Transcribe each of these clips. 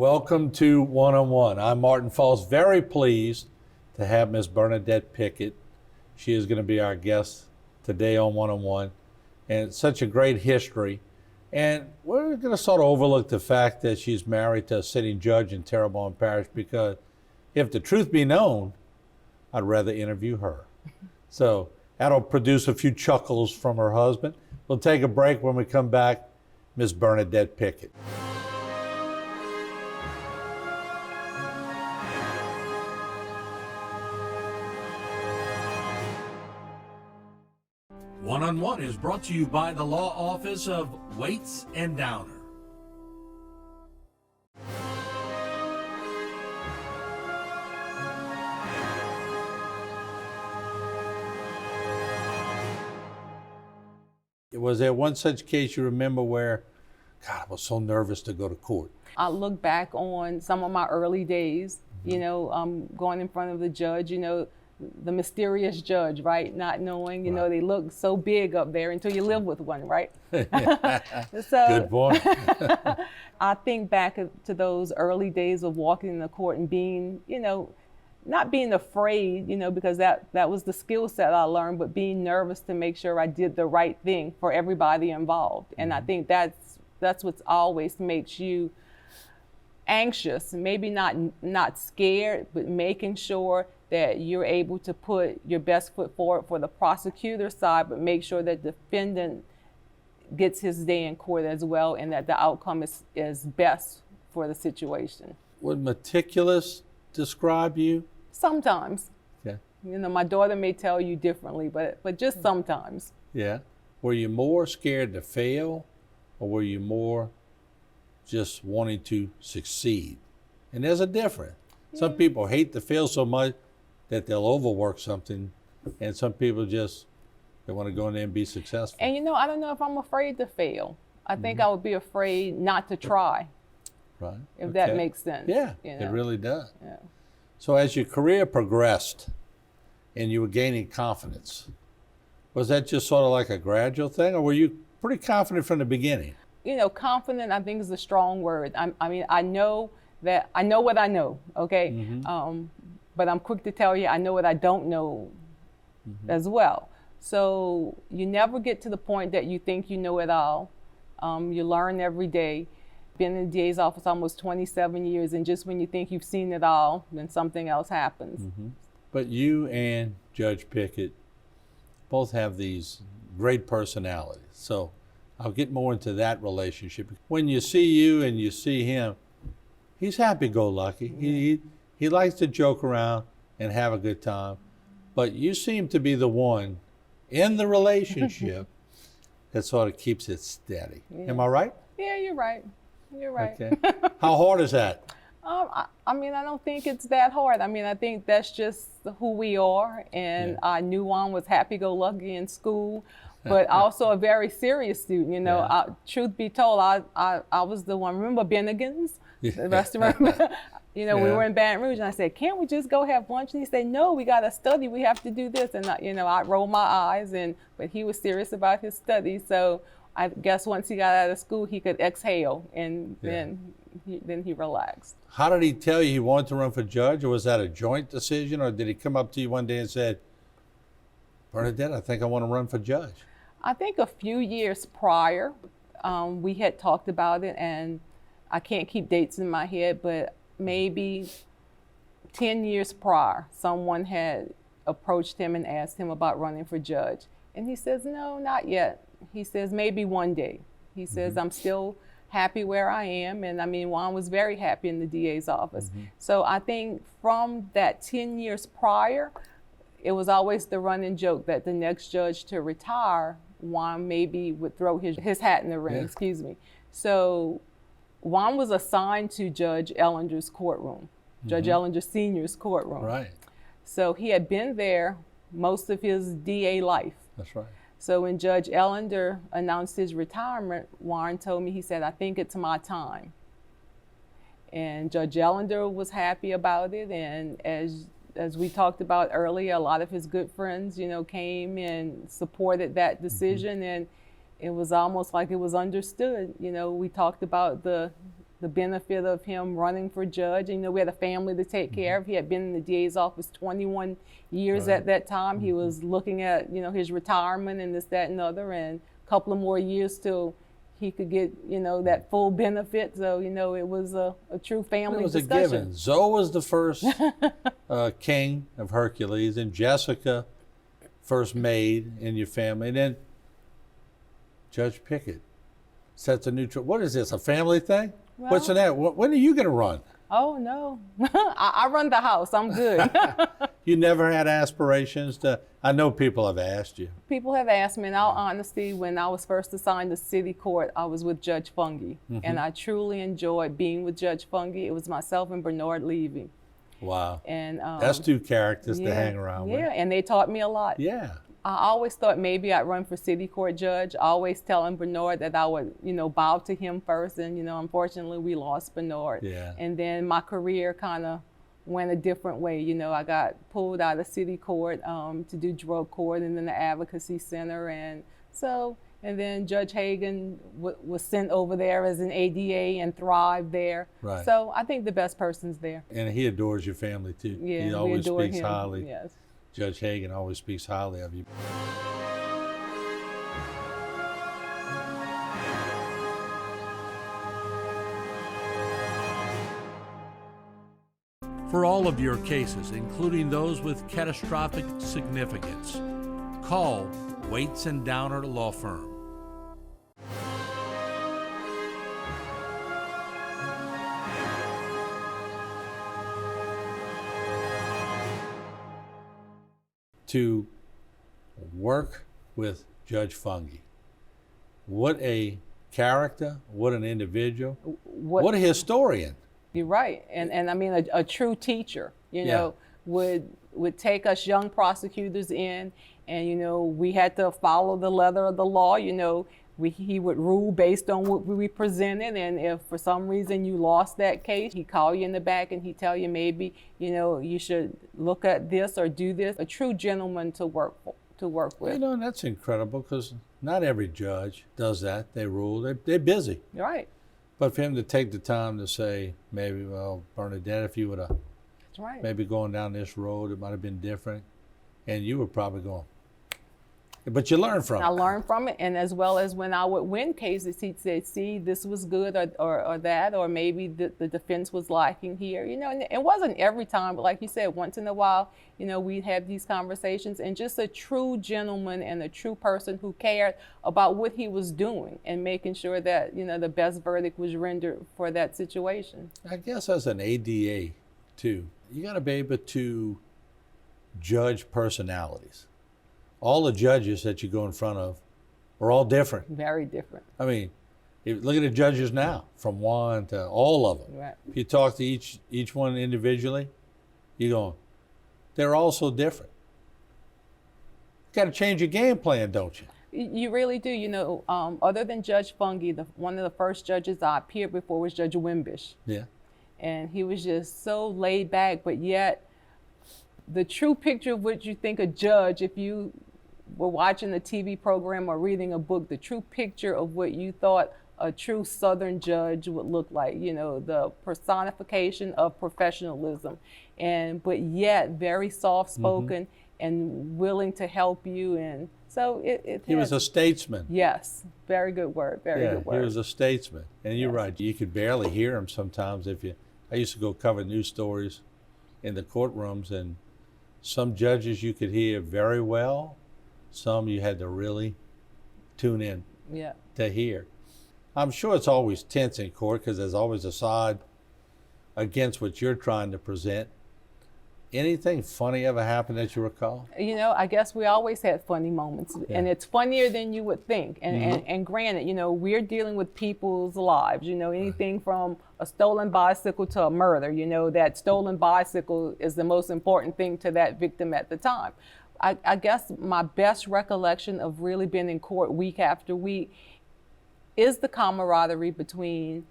Welcome to One on One. I'm Martin Falls, very pleased to have Miss Bernadette Pickett. She is going to be our guest today on One on One, and it's such a great history. And we're going to sort of overlook the fact that she's married to a sitting judge in Terrebonne Parish, because if the truth be known, I'd rather interview her. So that'll produce a few chuckles from her husband. We'll take a break. When we come back, Miss Bernadette Pickett. One on One is brought to you by the Law Office of Waits and Downer. Was there one such case you remember where, God, I was so nervous to go to court? I look back on some of my early days, going in front of the judge, the mysterious judge, right? Not knowing, they look so big up there until you live with one, right? So, good point. I think back to those early days of walking in the court and being, not being afraid, because that was the skill set I learned, but being nervous to make sure I did the right thing for everybody involved. And I think that's what's always makes you anxious, maybe not scared, but making sure that you're able to put your best foot forward for the prosecutor's side, but make sure that the defendant gets his day in court as well, and that the outcome is best for the situation. Would meticulous describe you? Sometimes. Yeah. My daughter may tell you differently, but just sometimes. Yeah. Were you more scared to fail, or were you more just wanting to succeed? And there's a difference. Some people hate to fail so much that they'll overwork something, and some people they want to go in there and be successful. And I don't know if I'm afraid to fail. I think I would be afraid not to try. Right. If that makes sense. Yeah, it really does. Yeah. So as your career progressed and you were gaining confidence, was that just sort of like a gradual thing, or were you pretty confident from the beginning? Confident, I think, is a strong word. I know what I know, okay? Mm-hmm. But I'm quick to tell you, I know what I don't know as well. So you never get to the point that you think you know it all. You learn every day. Been in the DA's office almost 27 years, and just when you think you've seen it all, then something else happens. Mm-hmm. But you and Judge Pickett both have these great personalities. So I'll get more into that relationship. When you see you and you see him, he's happy-go-lucky. Mm-hmm. He likes to joke around and have a good time. But you seem to be the one in the relationship that sort of keeps it steady. Yeah. Am I right? Yeah, you're right. You're right. Okay. How hard is that? I don't think it's that hard. I think that's just who we are. And I knew Juan was happy-go-lucky in school, but also a very serious student. Truth be told, I was the one. Remember Bennigan's, the restaurant? We were in Baton Rouge, and I said, "Can't we just go have lunch?" And he said, "No, we got to study. We have to do this." And I rolled my eyes, but he was serious about his studies. So I guess once he got out of school, he could exhale, and then he relaxed. How did he tell you he wanted to run for judge, or was that a joint decision, or did he come up to you one day and said, "Bernadette, I think I want to run for judge"? I think a few years prior, we had talked about it, and I can't keep dates in my head, but maybe 10 years prior, someone had approached him and asked him about running for judge. And he says, "No, not yet." He says, "Maybe one day." He says, "I'm still happy where I am." And Juan was very happy in the DA's office. Mm-hmm. So I think from that 10 years prior, it was always the running joke that the next judge to retire, Juan maybe would throw his hat in the ring, excuse me. So Juan was assigned to Judge Ellinger's courtroom, Judge Ellinger Sr.'s courtroom. Right. So he had been there most of his DA life. That's right. So when Judge Ellinger announced his retirement, Warren told me, he said, "I think it's my time." And Judge Ellinger was happy about it. And as we talked about earlier, a lot of his good friends, came and supported that decision. And it was almost like it was understood. We talked about the the benefit of him running for judge. And, we had a family to take care of. He had been in the DA's office 21 years Right. at that time. He was looking at, his retirement and this, that, and other, and a couple of more years till he could get, that full benefit. So, it was a true family It was discussion. a given. Zoe was the first king of Hercules, and Jessica, first maid in your family, and then Judge Pickett sets a new. What is this? A family thing? Well, What's in that? When are you going to run? Oh, no. I run the house. I'm good. You never had aspirations to. I know people have asked you. People have asked me, in all honesty, when I was first assigned to city court, I was with Judge Fungi. And I truly enjoyed being with Judge Fungi. It was myself and Bernard Levy. Wow. And That's two characters to hang around with. Yeah, and they taught me a lot. Yeah. I always thought maybe I'd run for city court judge, always telling Bernard that I would, bow to him first. And, unfortunately, we lost Bernard. Yeah. And then my career kind of went a different way. I got pulled out of city court to do drug court and then the advocacy center. And then Judge Hagan was sent over there as an ADA and thrived there. Right. So I think the best person's there. And he adores your family too. Yeah, He always we adore speaks him. highly. Yes. Judge Hagan always speaks highly of you. For all of your cases, including those with catastrophic significance, call Waits and Downer Law Firm. To work with Judge Fungi. What a character, what an individual, what a historian. You're right. And I mean, a true teacher, Yeah. would take us young prosecutors in, and, we had to follow the letter of the law. He would rule based on what we presented, and if for some reason you lost that case, he'd call you in the back and he'd tell you maybe, you should look at this or do this. A true gentleman to work with. And that's incredible because not every judge does that. They rule, they're busy. You're right. But for him to take the time to say, maybe, well, Bernadette, if you would have That's right. maybe going down this road, it might have been different. And you were probably going, but you learn from it. I learned from it, and as well as when I would win cases, he'd say, see, this was good or that, or maybe the defense was lacking here. And it wasn't every time, but like you said, once in a while, we'd have these conversations, and just a true gentleman and a true person who cared about what he was doing and making sure that, the best verdict was rendered for that situation. I guess as an ADA, too, you got to be able to judge personalities. All the judges that you go in front of are all different. Very different. I mean, look at the judges now, from one to all of them. Right. If you talk to each one individually, you're going, they're all so different. Got to change your game plan, don't you? You really do. Other than Judge Fungi, one of the first judges I appeared before was Judge Wimbish. Yeah. And he was just so laid back, but yet the true picture of what you think a judge, if you were watching a TV program or reading a book, the true picture of what you thought a true Southern judge would look like, the personification of professionalism, but yet very soft-spoken and willing to help you. And so he was a statesman. Yes, very good word, very good word. He was a statesman. And you're right, you could barely hear him sometimes I used to go cover news stories in the courtrooms, and some judges you could hear very well, some you had to really tune in to hear. I'm sure it's always tense in court because there's always a side against what you're trying to present. Anything funny ever happened that you recall? I guess we always had funny moments, and it's funnier than you would think. And granted, we're dealing with people's lives, anything from a stolen bicycle to a murder. That stolen bicycle is the most important thing to that victim at the time. I guess my best recollection of really being in court week after week is the camaraderie between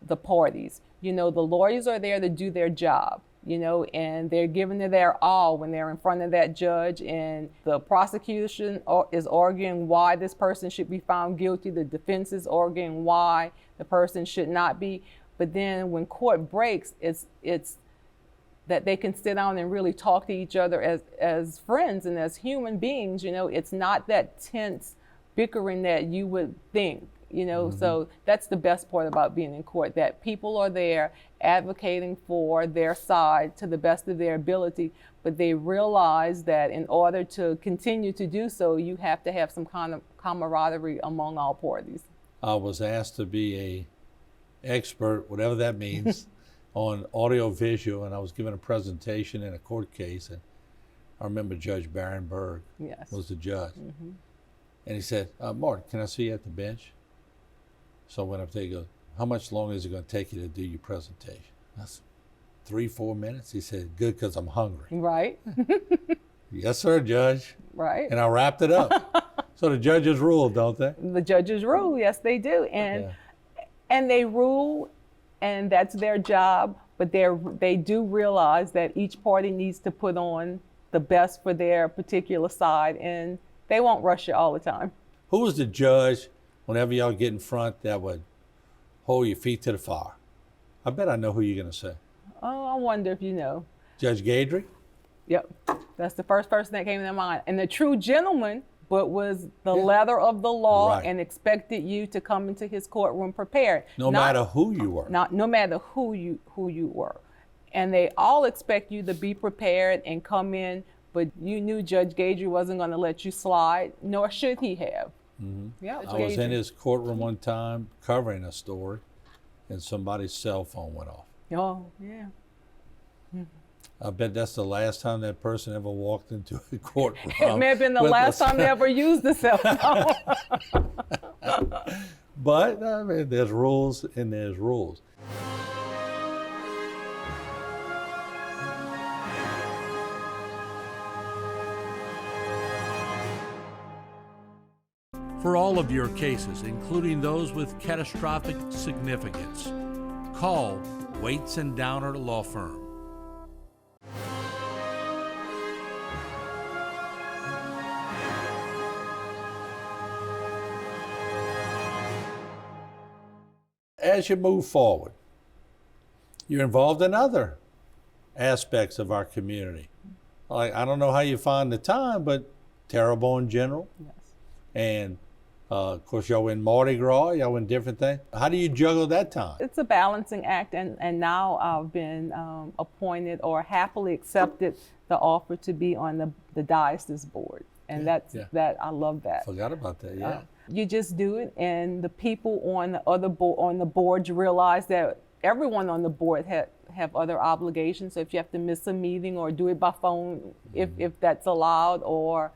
the parties. The lawyers are there to do their job, and they're giving it their all when they're in front of that judge, and the prosecution is arguing why this person should be found guilty. The defense is arguing why the person should not be. But then when court breaks, it's that they can sit down and really talk to each other as friends and as human beings. It's not that tense bickering that you would think. So that's the best part about being in court, that people are there advocating for their side to the best of their ability, but they realize that in order to continue to do so, you have to have some kind of camaraderie among all parties. I was asked to be a expert, whatever that means, on audio visual, and I was giving a presentation in a court case, and I remember Judge Barenberg was the judge. And he said, Martin, can I see you at the bench? So I went up there, he goes, how much longer is it going to take you to do your presentation? I said, 3-4 minutes. He said, good, because I'm hungry. Right. Yes, sir, Judge. Right. And I wrapped it up. So the judges rule, don't they? The judges rule, yes, they do. And they rule, and that's their job, but they do realize that each party needs to put on the best for their particular side, and they won't rush you all the time. Who was the judge, whenever y'all get in front, that would hold your feet to the fire? I bet I know who you're going to say. Oh, I wonder if you know. Judge Gadry? Yep. That's the first person that came to mind. And the true gentleman, but was the letter of the law and expected you to come into his courtroom prepared. No matter who you were. No matter who you were. And they all expect you to be prepared and come in, but you knew Judge Gadry wasn't going to let you slide, nor should he have. Yeah, I was in his courtroom one time covering a story, and somebody's cell phone went off. Oh, yeah. I bet that's the last time that person ever walked into a courtroom. It may have been the last time they ever used the cell phone. But I mean, there's rules and there's rules. For all of your cases, including those with catastrophic significance, call Waits and Downer Law Firm. As you move forward, you're involved in other aspects of our community. Like, I don't know how you find the time, but Terrebonne General. Yes. And of course, y'all in Mardi Gras, y'all in different things. How do you juggle that time? It's a balancing act, and now I've been appointed or happily accepted the offer to be on the diocese board. And that I love that. Forgot about that, yeah. You just do it, and the people on the other on the boards realize that everyone on the board have other obligations. So if you have to miss a meeting or do it by phone, if that's allowed, or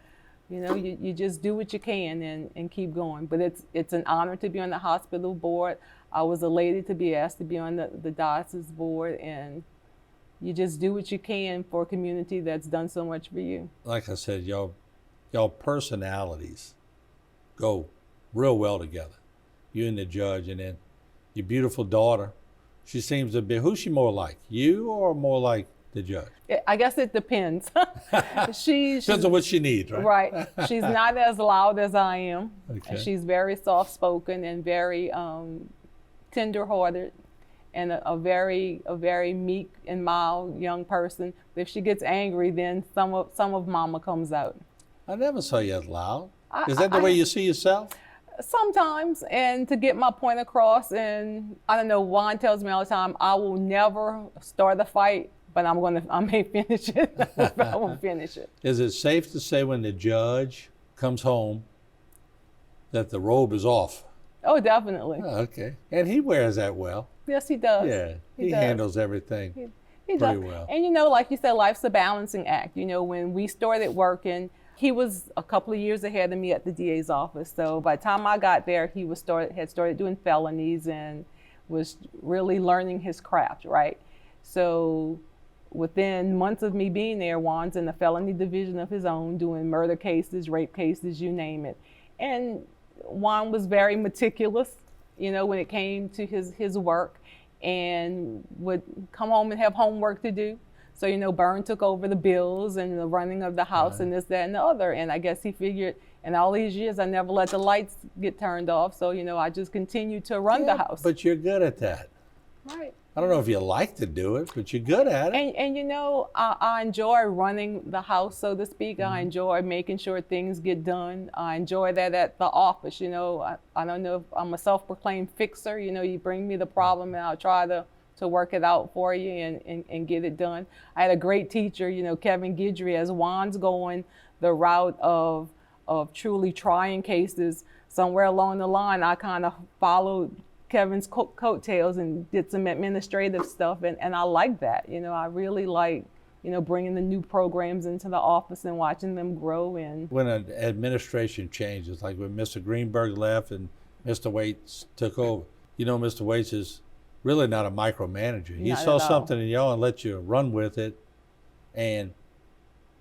you just do what you can and keep going. But it's an honor to be on the hospital board. I was elated to be asked to be on the diocese board, and you just do what you can for a community that's done so much for you. Like I said, y'all personalities go real well together. You and the judge, and then your beautiful daughter. She seems to be, who's she more like, you or more like the judge? I guess it depends. Depends on what she needs, right? Right. She's not as loud as I am. Okay. And she's very soft-spoken and very tender-hearted, and a very meek and mild young person. If she gets angry, then some of Mama comes out. I never saw you as loud. Is that the way you see yourself? Sometimes, and to get my point across. And I don't know, Juan tells me all the time, I will never start a fight, but I may finish it. I will finish it. Is it safe to say when the judge comes home that the robe is off? Oh, definitely. Oh, okay. And he wears that well. Yes, he does. Yeah, he handles everything pretty well. And like you said, life's a balancing act. When we started working, he was a couple of years ahead of me at the DA's office. So by the time I got there, he had started doing felonies and was really learning his craft, right? So within months of me being there, Juan's in the felony division of his own, doing murder cases, rape cases, you name it. And Juan was very meticulous, when it came to his work, and would come home and have homework to do. So, Bern took over the bills and the running of the house and this, that, and the other. And I guess he figured in all these years, I never let the lights get turned off. So, I just continued to run the house. But you're good at that. Right. I don't know if you like to do it, but you're good at it. And you know, I enjoy running the house, so to speak. I enjoy making sure things get done. I enjoy that at the office. You know, I don't know if I'm a self-proclaimed fixer. You know, you bring me the problem and I'll try to work it out for you and get it done. I had a great teacher, you know, Kevin Guidry, as Juan's going the route of truly trying cases. Somewhere along the line, I kind of followed Kevin's coattails and did some administrative stuff, and I like that. You know, I really like, you know, bringing the new programs into the office and watching them grow. And when an administration changes, like when Mr. Greenberg left and Mr. Waits took over, you know, Mr. Waits is really not a micromanager. He Not saw at all. something in y'all and let you run with it, and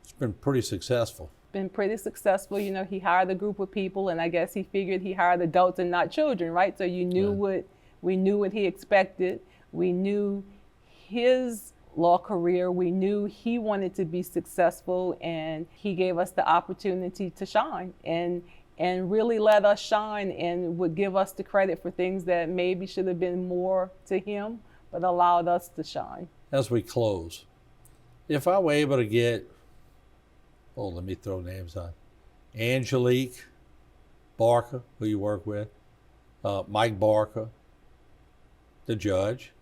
it's been pretty successful. been pretty successful. You know, he hired a group of people, and I guess he figured he hired adults and not children, right? So you knew we knew what he expected. We knew his law career. We knew he wanted to be successful, and he gave us the opportunity to shine and really let us shine, and would give us the credit for things that maybe should have been more to him, but allowed us to shine. As we close, if I were able to get, let me throw names on, Angelique Barker, who you work with, Mike Barker, the judge,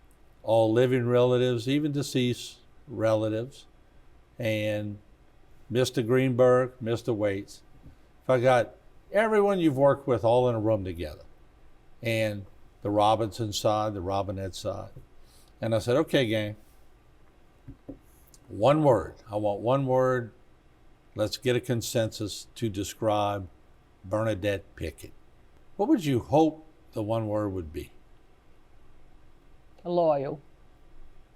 all living relatives, even deceased relatives, and Mr. Greenberg, Mr. Waits. If I got everyone you've worked with all in a room together, and the Robinson side, the Robinette side, and I said, okay, gang, one word. I want one word. Let's get a consensus to describe Bernadette Pickett. What would you hope the one word would be? Loyal.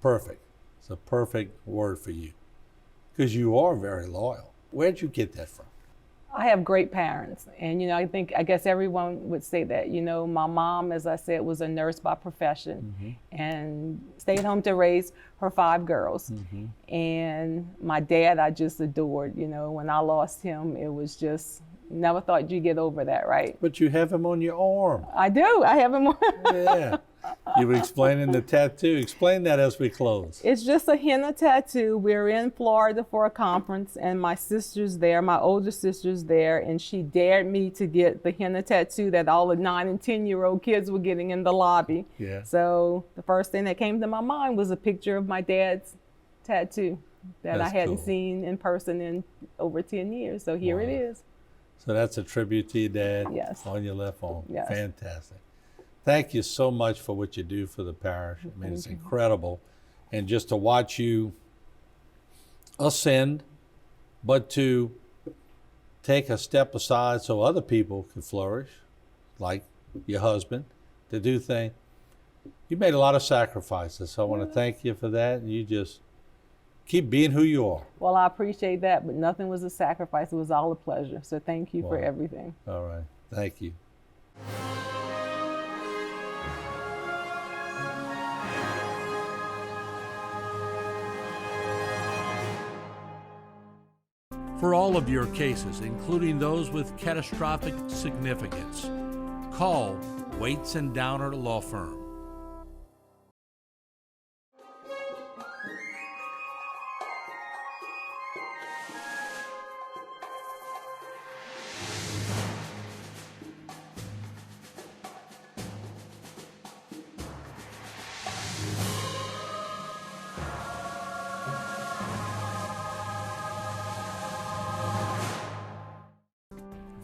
Perfect. It's a perfect word for you, because you are very loyal. Where'd you get that from? I have great parents, and you know, I guess everyone would say that. You know, my mom, as I said, was a nurse by profession, and stayed home to raise her 5 girls. And my dad, I just adored. You know, when I lost him, it was just, never thought you'd get over that, right? But you have him on your arm. I do. I have him. Yeah. You were explaining the tattoo. Explain that as we close. It's just a henna tattoo. We're in Florida for a conference, and my sister's there, my older sister's there, and she dared me to get the henna tattoo that all the 9 and 10-year-old kids were getting in the lobby. Yeah. So the first thing that came to my mind was a picture of my dad's tattoo that That's I hadn't cool. seen in person in over 10 years. So here it is. So that's a tribute to your dad. Yes. On your left arm. Yes. Fantastic. Thank you so much for what you do for the parish. I mean, it's incredible. And just to watch you ascend, but to take a step aside so other people can flourish, like your husband, to do things. You made a lot of sacrifices, so I want to thank you for that. And you just keep being who you are. Well, I appreciate that, but nothing was a sacrifice. It was all a pleasure. So thank you for Wow. everything. All right. Thank you. For all of your cases, including those with catastrophic significance, call Waits and Downer Law Firm.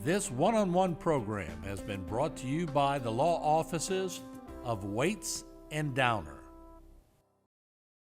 This one-on-one program has been brought to you by the law offices of Waits and Downer.